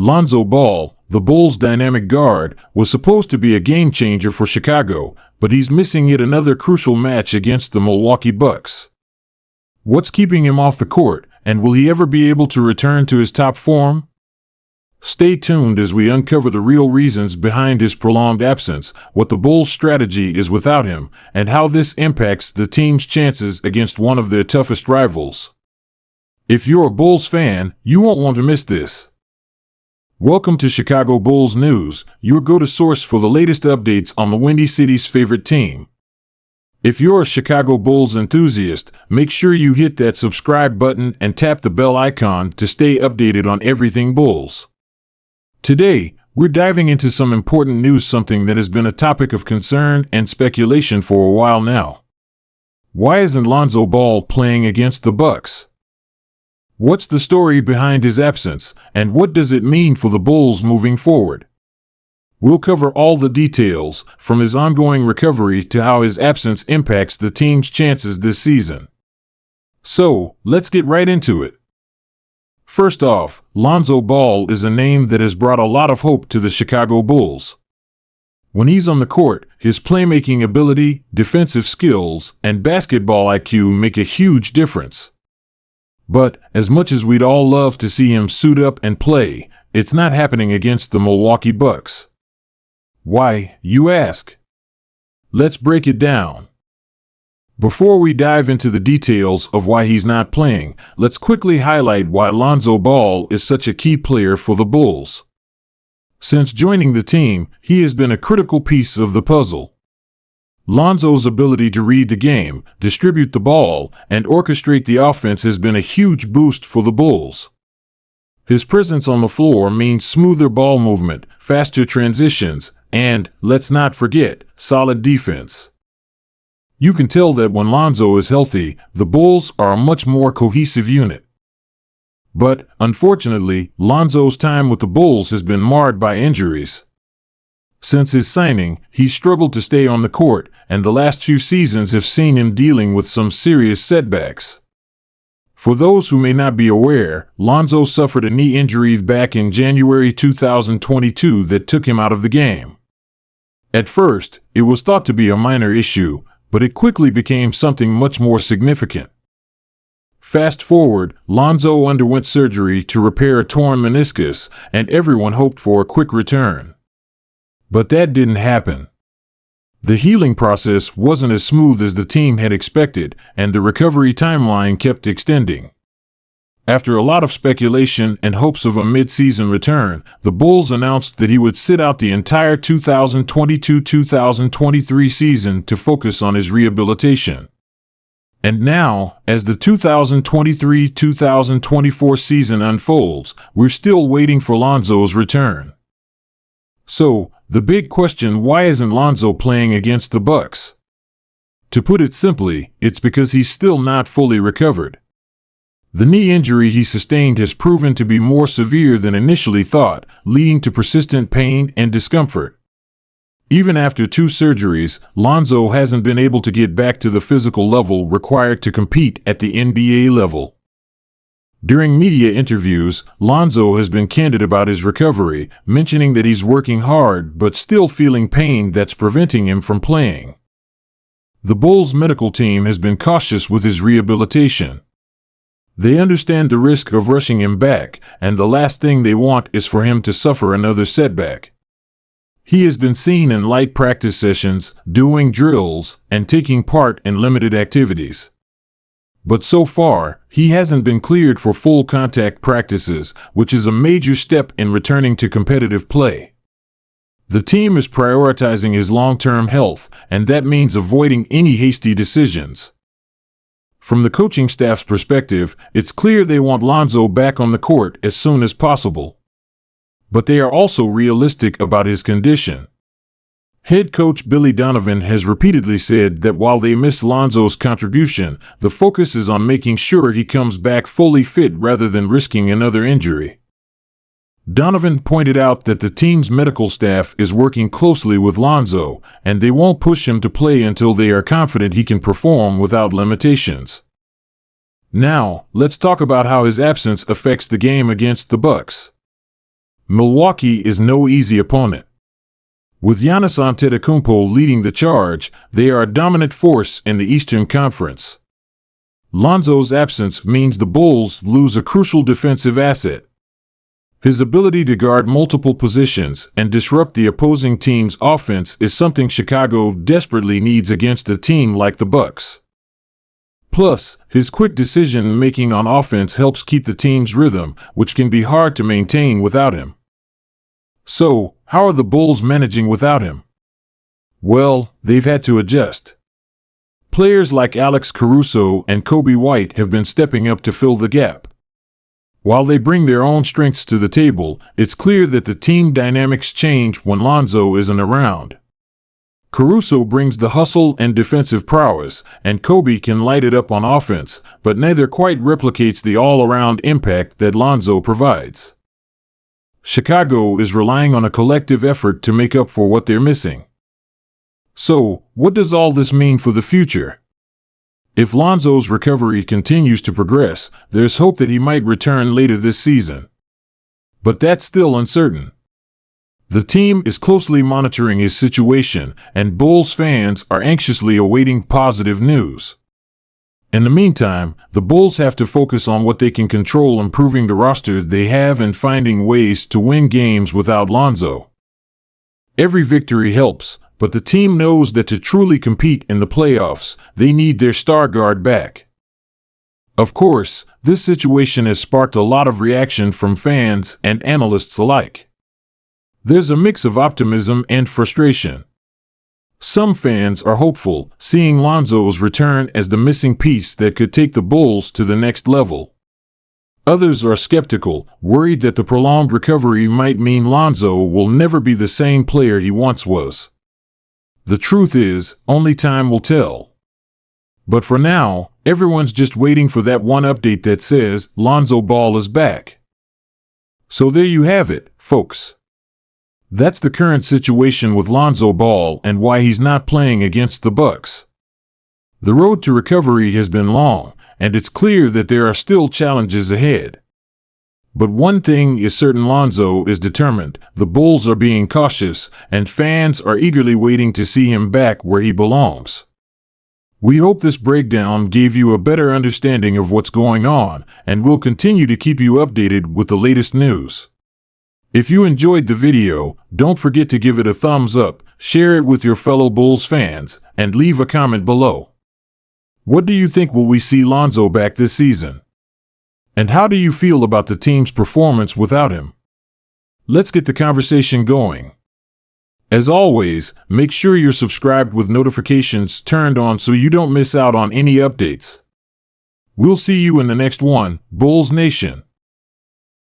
Lonzo Ball, the Bulls' dynamic guard, was supposed to be a game-changer for Chicago, but he's missing yet another crucial match against the Milwaukee Bucks. What's keeping him off the court, and will he ever be able to return to his top form? Stay tuned as we uncover the real reasons behind his prolonged absence, what the Bulls' strategy is without him, and how this impacts the team's chances against one of their toughest rivals. If you're a Bulls fan, you won't want to miss this. Welcome to Chicago Bulls News, your go-to source for the latest updates on the Windy City's favorite team. If you're a Chicago Bulls enthusiast, make sure you hit that subscribe button and tap the bell icon to stay updated on everything Bulls. Today, we're diving into some important news, something that has been a topic of concern and speculation for a while now. Why isn't Lonzo Ball playing against the Bucks? What's the story behind his absence, and what does it mean for the Bulls moving forward? We'll cover all the details, from his ongoing recovery to how his absence impacts the team's chances this season. So, let's get right into it. First off, Lonzo Ball is a name that has brought a lot of hope to the Chicago Bulls. When he's on the court, his playmaking ability, defensive skills, and basketball IQ make a huge difference. But, as much as we'd all love to see him suit up and play, it's not happening against the Milwaukee Bucks. Why, you ask? Let's break it down. Before we dive into the details of why he's not playing, let's quickly highlight why Lonzo Ball is such a key player for the Bulls. Since joining the team, he has been a critical piece of the puzzle. Lonzo's ability to read the game, distribute the ball, and orchestrate the offense has been a huge boost for the Bulls. His presence on the floor means smoother ball movement, faster transitions, and, let's not forget, solid defense. You can tell that when Lonzo is healthy, the Bulls are a much more cohesive unit. But, unfortunately, Lonzo's time with the Bulls has been marred by injuries. Since his signing, he's struggled to stay on the court, and the last few seasons have seen him dealing with some serious setbacks. For those who may not be aware, Lonzo suffered a knee injury back in January 2022 that took him out of the game. At first, it was thought to be a minor issue, but it quickly became something much more significant. Fast forward, Lonzo underwent surgery to repair a torn meniscus, and everyone hoped for a quick return. But that didn't happen. The healing process wasn't as smooth as the team had expected, and the recovery timeline kept extending. After a lot of speculation and hopes of a mid-season return, the Bulls announced that he would sit out the entire 2022-2023 season to focus on his rehabilitation. And now, as the 2023-2024 season unfolds, we're still waiting for Lonzo's return. So, the big question, why isn't Lonzo playing against the Bucks? To put it simply, it's because he's still not fully recovered. The knee injury he sustained has proven to be more severe than initially thought, leading to persistent pain and discomfort. Even after 2 surgeries, Lonzo hasn't been able to get back to the physical level required to compete at the NBA level. During media interviews, Lonzo has been candid about his recovery, mentioning that he's working hard but still feeling pain that's preventing him from playing. The Bulls' medical team has been cautious with his rehabilitation. They understand the risk of rushing him back, and the last thing they want is for him to suffer another setback. He has been seen in light practice sessions, doing drills, and taking part in limited activities. But so far, he hasn't been cleared for full contact practices, which is a major step in returning to competitive play. The team is prioritizing his long-term health, and that means avoiding any hasty decisions. From the coaching staff's perspective, it's clear they want Lonzo back on the court as soon as possible. But they are also realistic about his condition. Head coach Billy Donovan has repeatedly said that while they miss Lonzo's contribution, the focus is on making sure he comes back fully fit rather than risking another injury. Donovan pointed out that the team's medical staff is working closely with Lonzo, and they won't push him to play until they are confident he can perform without limitations. Now, let's talk about how his absence affects the game against the Bucks. Milwaukee is no easy opponent. With Giannis Antetokounmpo leading the charge, they are a dominant force in the Eastern Conference. Lonzo's absence means the Bulls lose a crucial defensive asset. His ability to guard multiple positions and disrupt the opposing team's offense is something Chicago desperately needs against a team like the Bucks. Plus, his quick decision-making on offense helps keep the team's rhythm, which can be hard to maintain without him. So, how are the Bulls managing without him? Well, they've had to adjust. Players like Alex Caruso and Kobe White have been stepping up to fill the gap. While they bring their own strengths to the table, it's clear that the team dynamics change when Lonzo isn't around. Caruso brings the hustle and defensive prowess, and Kobe can light it up on offense, but neither quite replicates the all-around impact that Lonzo provides. Chicago is relying on a collective effort to make up for what they're missing. So, what does all this mean for the future? If Lonzo's recovery continues to progress, there's hope that he might return later this season. But that's still uncertain. The team is closely monitoring his situation, and Bulls fans are anxiously awaiting positive news. In the meantime, the Bulls have to focus on what they can control, improving the roster they have and finding ways to win games without Lonzo. Every victory helps, but the team knows that to truly compete in the playoffs, they need their star guard back. Of course, this situation has sparked a lot of reaction from fans and analysts alike. There's a mix of optimism and frustration. Some fans are hopeful, seeing Lonzo's return as the missing piece that could take the Bulls to the next level. Others are skeptical, worried that the prolonged recovery might mean Lonzo will never be the same player he once was. The truth is, only time will tell. But for now, everyone's just waiting for that one update that says Lonzo Ball is back. So there you have it, folks. That's the current situation with Lonzo Ball and why he's not playing against the Bucks. The road to recovery has been long, and it's clear that there are still challenges ahead. But one thing is certain: Lonzo is determined, the Bulls are being cautious, and fans are eagerly waiting to see him back where he belongs. We hope this breakdown gave you a better understanding of what's going on, and we'll continue to keep you updated with the latest news. If you enjoyed the video, don't forget to give it a thumbs up, share it with your fellow Bulls fans, and leave a comment below. What do you think? Will we see Lonzo back this season? And how do you feel about the team's performance without him? Let's get the conversation going. As always, make sure you're subscribed with notifications turned on so you don't miss out on any updates. We'll see you in the next one, Bulls Nation.